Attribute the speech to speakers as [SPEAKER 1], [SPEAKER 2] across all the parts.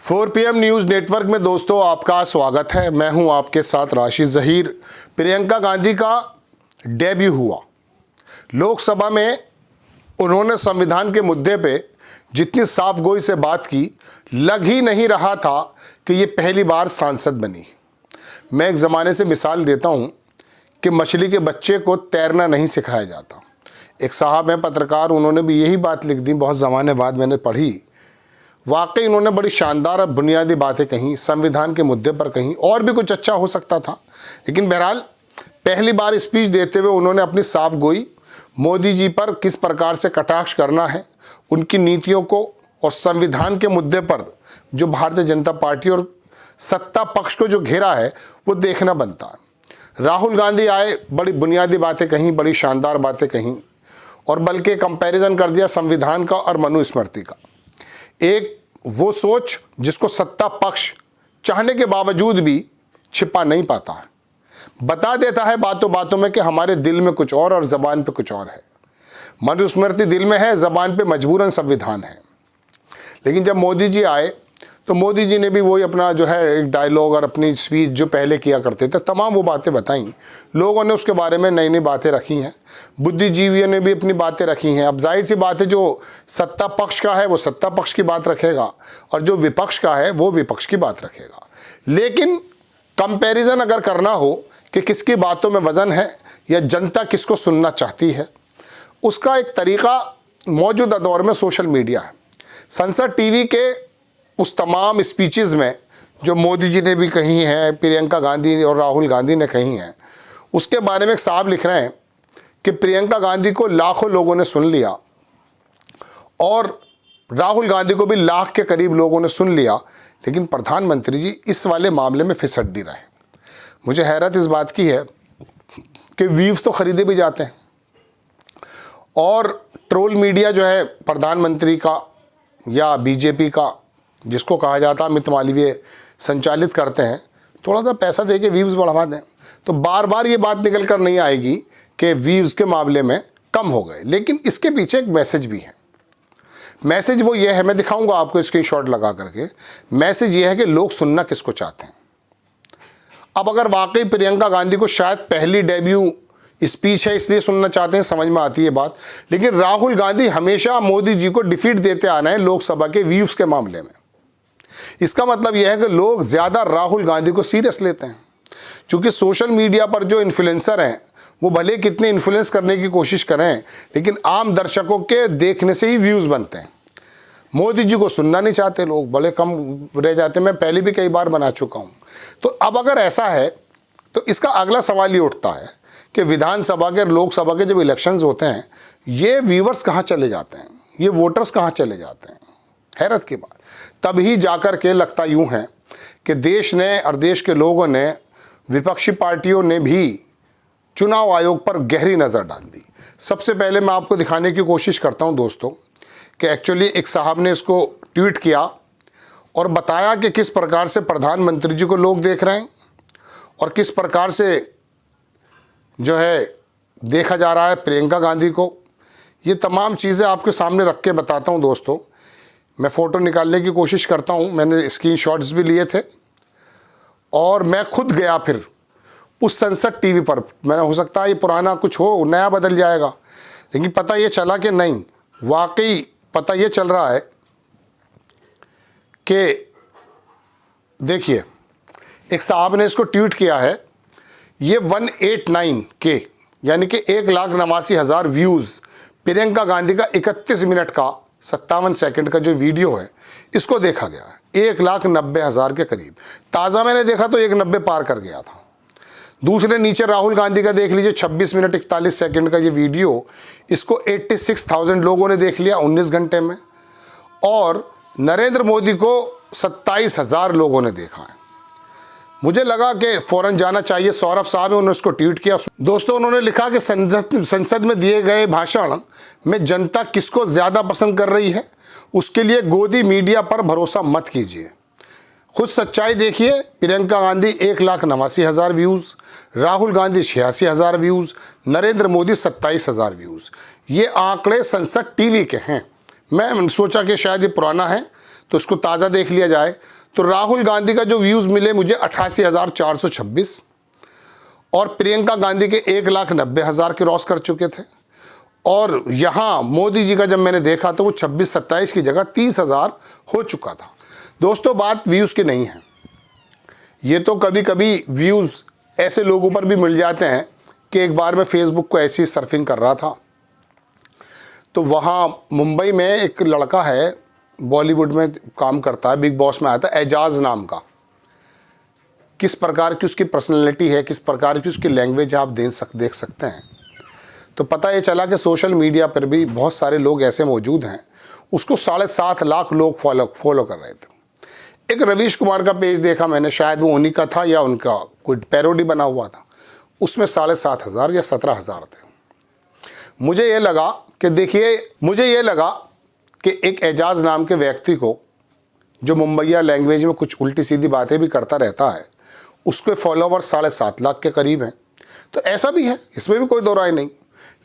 [SPEAKER 1] 4 PM news network में दोस्तों आपका स्वागत है। मैं हूं आपके साथ राशिद ज़हीर। प्रियंका गांधी का डेब्यू हुआ लोकसभा में। उन्होंने संविधान के मुद्दे पे जितनी साफगोई से बात की, लग ही नहीं रहा था कि ये पहली बार सांसद बनी। मैं एक ज़माने से मिसाल देता हूं कि मछली के बच्चे को तैरना नहीं सिखाया जाता। एक साहब हैं पत्रकार, उन्होंने भी यही बात लिख दी, बहुत ज़माने बाद मैंने पढ़ी। वाकई उन्होंने बड़ी शानदार और बुनियादी बातें कहीं, संविधान के मुद्दे पर कहीं, और भी कुछ अच्छा हो सकता था, लेकिन बहरहाल पहली बार स्पीच देते हुए उन्होंने अपनी साफ गोई मोदी जी पर किस प्रकार से कटाक्ष करना है, उनकी नीतियों को और संविधान के मुद्दे पर जो भारतीय जनता पार्टी और सत्ता पक्ष को जो घेरा है वो देखना बनता है। राहुल गांधी आए, बड़ी बुनियादी बातें कहीं, बड़ी शानदार बातें कहीं, और बल्कि कंपैरिजन कर दिया संविधान का और मनुस्मृति का। एक वो सोच जिसको सत्ता पक्ष चाहने के बावजूद भी छिपा नहीं पाता है, बता देता है बातों बातों में कि हमारे दिल में कुछ और ज़बान पे कुछ और है। मनुस्मृति दिल में है, ज़बान पे मजबूरन संविधान है। लेकिन जब मोदी जी आए तो मोदी जी ने भी वही अपना जो है एक डायलॉग और अपनी स्पीच जो पहले किया करते थे, तमाम वो बातें बताई। लोगों ने उसके बारे में नई नई बातें रखी हैं, बुद्धिजीवियों ने भी अपनी बातें रखी हैं। अब जाहिर सी बात है, जो सत्ता पक्ष का है वो सत्ता पक्ष की बात रखेगा और जो विपक्ष का है वो विपक्ष की बात रखेगा। लेकिन कंपैरिजन अगर करना हो कि किसकी बातों में वज़न है या जनता किसको सुनना चाहती है, उसका एक तरीक़ा मौजूदा दौर में सोशल मीडिया है। संसद टीवी के उस तमाम स्पीचेस में जो मोदी जी ने भी कही हैं, प्रियंका गांधी और राहुल गांधी ने कही हैं, उसके बारे में एक साहब लिख रहे हैं कि प्रियंका गांधी को लाखों लोगों ने सुन लिया और राहुल गांधी को भी लाख के करीब लोगों ने सुन लिया, लेकिन प्रधानमंत्री जी इस वाले मामले में फिसड्डी रहे। मुझे हैरत इस बात की है कि व्यूज़ तो ख़रीदे भी जाते हैं और ट्रोल मीडिया जो है प्रधानमंत्री का या बीजेपी का, जिसको कहा जाता है अमित मालवीय, संचालित करते हैं, थोड़ा सा पैसा दे के व्यूज़ बढ़वा दें तो बार बार ये बात निकल कर नहीं आएगी कि व्यूज़ के मामले में कम हो गए। लेकिन इसके पीछे एक मैसेज भी है। मैसेज वो ये है, मैं दिखाऊंगा आपको स्क्रीनशॉट लगा करके। मैसेज ये है कि लोग सुनना किसको चाहते हैं। अब अगर वाकई प्रियंका गांधी को शायद पहली डेब्यू स्पीच है इसलिए सुनना चाहते हैं, समझ में आती है बात, लेकिन राहुल गांधी हमेशा मोदी जी को डिफीट देते आना है लोकसभा के व्यूज़ के मामले में। इसका मतलब यह है कि लोग ज़्यादा राहुल गांधी को सीरियस लेते हैं, क्योंकि सोशल मीडिया पर जो इन्फ्लुएंसर हैं वो भले कितने इन्फ्लुएंस करने की कोशिश करें, लेकिन आम दर्शकों के देखने से ही व्यूज़ बनते हैं। मोदी जी को सुनना नहीं चाहते लोग, बड़े कम रह जाते हैं। मैं पहले भी कई बार बना चुका हूँ। तो अब अगर ऐसा है तो इसका अगला सवाल ये उठता है कि विधानसभा के, लोकसभा के जब इलेक्शंस होते हैं, ये व्यूवर्स कहाँ चले जाते हैं, ये वोटर्स कहाँ चले जाते हैं। हैरत की बात। तभी जाकर के लगता यूँ है कि देश ने और देश के लोगों ने, विपक्षी पार्टियों ने भी चुनाव आयोग पर गहरी नज़र डाल दी। सबसे पहले मैं आपको दिखाने की कोशिश करता हूँ दोस्तों कि एक्चुअली एक साहब ने इसको ट्वीट किया और बताया कि किस प्रकार से प्रधानमंत्री जी को लोग देख रहे हैं और किस प्रकार से जो है देखा जा रहा है प्रियंका गांधी को। ये तमाम चीज़ें आपके सामने रख के बताता हूँ दोस्तों। मैं फ़ोटो निकालने की कोशिश करता हूँ, मैंने स्क्रीनशॉट्स भी लिए थे और मैं खुद गया फिर उस संसद टीवी पर। मैंने, हो सकता है ये पुराना कुछ हो, नया बदल जाएगा, लेकिन पता ये चला कि नहीं, वाकई पता ये चल रहा है कि देखिए एक साहब ने इसको ट्वीट किया है। ये 189K यानी कि 1,89,000 व्यूज़ प्रियंका गांधी का 31 मिनट का 57 सेकंड का जो वीडियो है, इसको देखा गया है 1,90,000 के करीब। ताज़ा मैंने देखा तो 1,90 पार कर गया था। दूसरे नीचे राहुल गांधी का देख लीजिए, 26 मिनट 41 सेकंड का ये वीडियो, इसको 86,000 लोगों ने देख लिया 19 घंटे में, और नरेंद्र मोदी को 27,000 लोगों ने देखा है। मुझे लगा कि फ़ौरन जाना चाहिए। सौरभ साहब है, उन्होंने उसको ट्वीट किया। दोस्तों, उन्होंने लिखा कि संसद में दिए गए भाषण में जनता किसको ज़्यादा पसंद कर रही है, उसके लिए गोदी मीडिया पर भरोसा मत कीजिए, खुद सच्चाई देखिए। Priyanka Gandhi 1,89,000 views, Rahul Gandhi 86,000 views, Narendra Modi 27,000 views. ये आंकड़े संसद टीवी के हैं। मैं सोचा कि शायद ये पुराना है तो इसको ताज़ा देख लिया जाए तो राहुल गांधी का जो व्यूज़ मिले मुझे 88,426 और प्रियंका गांधी के 1,90,000 क्रॉस कर चुके थे। और यहाँ मोदी जी का जब मैंने देखा तो वो 26-27 की जगह 30,000 हो चुका था। दोस्तों बात व्यूज़ की नहीं है, ये तो कभी कभी व्यूज़ ऐसे लोगों पर भी मिल जाते हैं कि एक बार मैं फेसबुक को ऐसी सर्फिंग कर रहा था तो वहाँ मुंबई में एक लड़का है, बॉलीवुड में काम करता है, बिग बॉस में आया था, एजाज नाम का। किस प्रकार की उसकी पर्सनैलिटी है, किस प्रकार की उसकी लैंग्वेज है, आप देख सकते हैं। तो पता ये चला कि सोशल मीडिया पर भी बहुत सारे लोग ऐसे मौजूद हैं, उसको 7.5 लाख लोग फॉलो कर रहे थे। एक रवीश कुमार का पेज देखा मैंने, शायद वो उन्हीं का था या उनका कोई पैरोडी बना हुआ था, उसमें 7,500 या 17,000 थे। मुझे ये लगा कि एक एजाज नाम के व्यक्ति को, जो मुंबईया लैंग्वेज में कुछ उल्टी सीधी बातें भी करता रहता है, उसके फॉलोवर्स 7.5 लाख के करीब हैं। तो ऐसा भी है, इसमें भी कोई दो राय नहीं।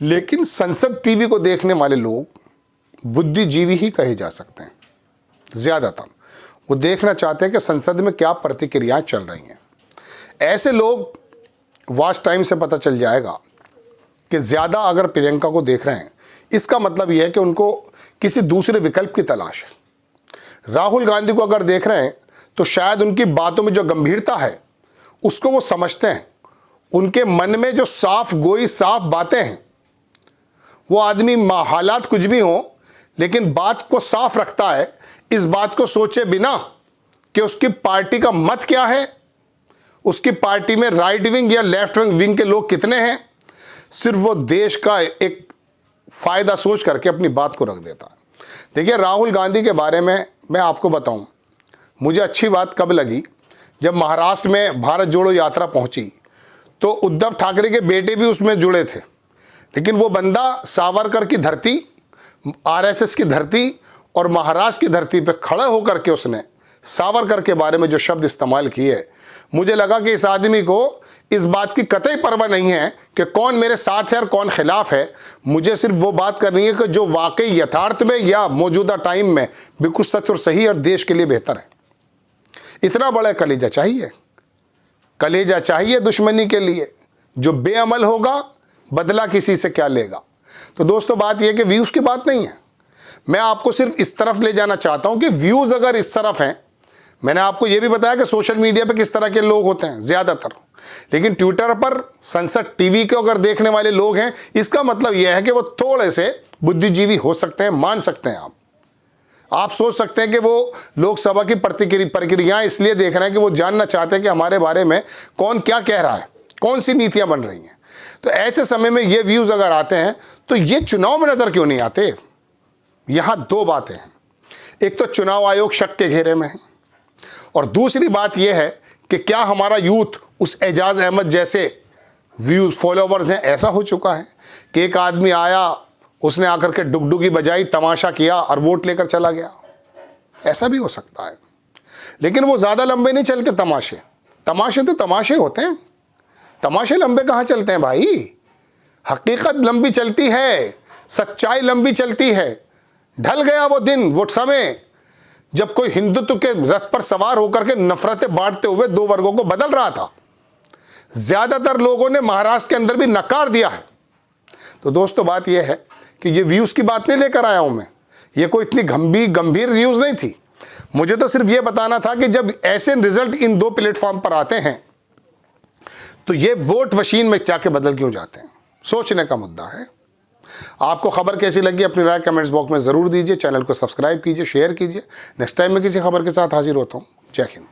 [SPEAKER 1] लेकिन संसद टीवी को देखने वाले लोग बुद्धिजीवी ही कहे जा सकते हैं। ज़्यादातर वो देखना चाहते हैं कि संसद में क्या प्रतिक्रियाएं चल रही हैं। ऐसे लोग वॉच टाइम से पता चल जाएगा कि ज़्यादा अगर प्रियंका को देख रहे हैं, इसका मतलब यह है कि उनको किसी दूसरे विकल्प की तलाश है। राहुल गांधी को अगर देख रहे हैं तो शायद उनकी बातों में जो गंभीरता है उसको वो समझते हैं। उनके मन में जो साफ बातें हैं, वो आदमी हालात कुछ भी हों लेकिन बात को साफ रखता है, इस बात को सोचे बिना कि उसकी पार्टी का मत क्या है, उसकी पार्टी में राइट विंग या लेफ्ट विंग के लोग कितने हैं। सिर्फ वो देश का एक फ़ायदा सोच करके अपनी बात को रख देता है। देखिए, राहुल गांधी के बारे में मैं आपको बताऊं, मुझे अच्छी बात कब लगी, जब महाराष्ट्र में भारत जोड़ो यात्रा पहुंची तो उद्धव ठाकरे के बेटे भी उसमें जुड़े थे। लेकिन वो बंदा सावरकर की धरती, आरएसएस की धरती और महाराष्ट्र की धरती पर खड़े होकर के उसने सावरकर के बारे में जो शब्द इस्तेमाल किए, मुझे लगा कि इस आदमी को इस बात की कतई परवाह नहीं है कि कौन मेरे साथ है और कौन खिलाफ है। मुझे सिर्फ वो बात करनी है कि जो वाकई यथार्थ में या मौजूदा टाइम में बिल्कुल सच और सही और देश के लिए बेहतर है। इतना बड़ा कलेजा चाहिए दुश्मनी के लिए। जो बेअमल होगा बदला किसी से क्या लेगा। तो दोस्तों बात यह कि व्यूज़ की बात नहीं है, मैं आपको सिर्फ इस तरफ ले जाना चाहता हूं कि व्यूज़ अगर इस तरफ हैं, मैंने आपको यह भी बताया कि सोशल मीडिया पे किस तरह के लोग होते हैं ज़्यादातर, लेकिन ट्विटर पर संसद टीवी के अगर देखने वाले लोग हैं, इसका मतलब यह है कि वो थोड़े से बुद्धिजीवी हो सकते हैं, मान सकते हैं। आप सोच सकते हैं कि वो लोकसभा की प्रक्रियाएं इसलिए देख रहे हैं कि वो जानना चाहते हैं कि हमारे बारे में कौन क्या कह रहा है, कौन सी नीतियां बन रही हैं। तो ऐसे समय में ये व्यूज़ अगर आते हैं तो ये चुनाव में नज़र क्यों नहीं आते। यहाँ दो बातें हैं, एक तो चुनाव आयोग शक के घेरे में है और दूसरी बात यह है कि क्या हमारा यूथ उस एजाज अहमद जैसे व्यूज़ फॉलोवर्स हैं। ऐसा हो चुका है कि एक आदमी आया, उसने आकर के डुगडुगी बजाई, तमाशा किया और वोट लेकर चला गया। ऐसा भी हो सकता है, लेकिन वो ज़्यादा लंबे नहीं चलते। तमाशे तो तमाशे होते हैं, तमाशे लंबे कहाँ चलते हैं भाई। हकीकत लंबी चलती है, सच्चाई लंबी चलती है। ढल गया वो दिन, वो समय जब कोई हिंदुत्व के रथ पर सवार होकर के नफरतें बांटते हुए दो वर्गों को बदल रहा था। ज़्यादातर लोगों ने महाराष्ट्र के अंदर भी नकार दिया है। तो दोस्तों बात यह है कि ये व्यूज़ की बात नहीं लेकर आया हूं मैं, ये कोई इतनी गंभीर न्यूज़ नहीं थी। मुझे तो सिर्फ ये बताना था कि जब ऐसे रिजल्ट इन दो प्लेटफॉर्म पर आते हैं तो ये वोट मशीन में जाके बदल क्यों जाते हैं, सोचने का मुद्दा है। आपको खबर कैसी लगी अपनी राय कमेंट्स बॉक्स में ज़रूर दीजिए। चैनल को सब्सक्राइब कीजिए, शेयर कीजिए। नेक्स्ट टाइम मैं किसी खबर के साथ हाजिर होता हूँ। जय हिंद।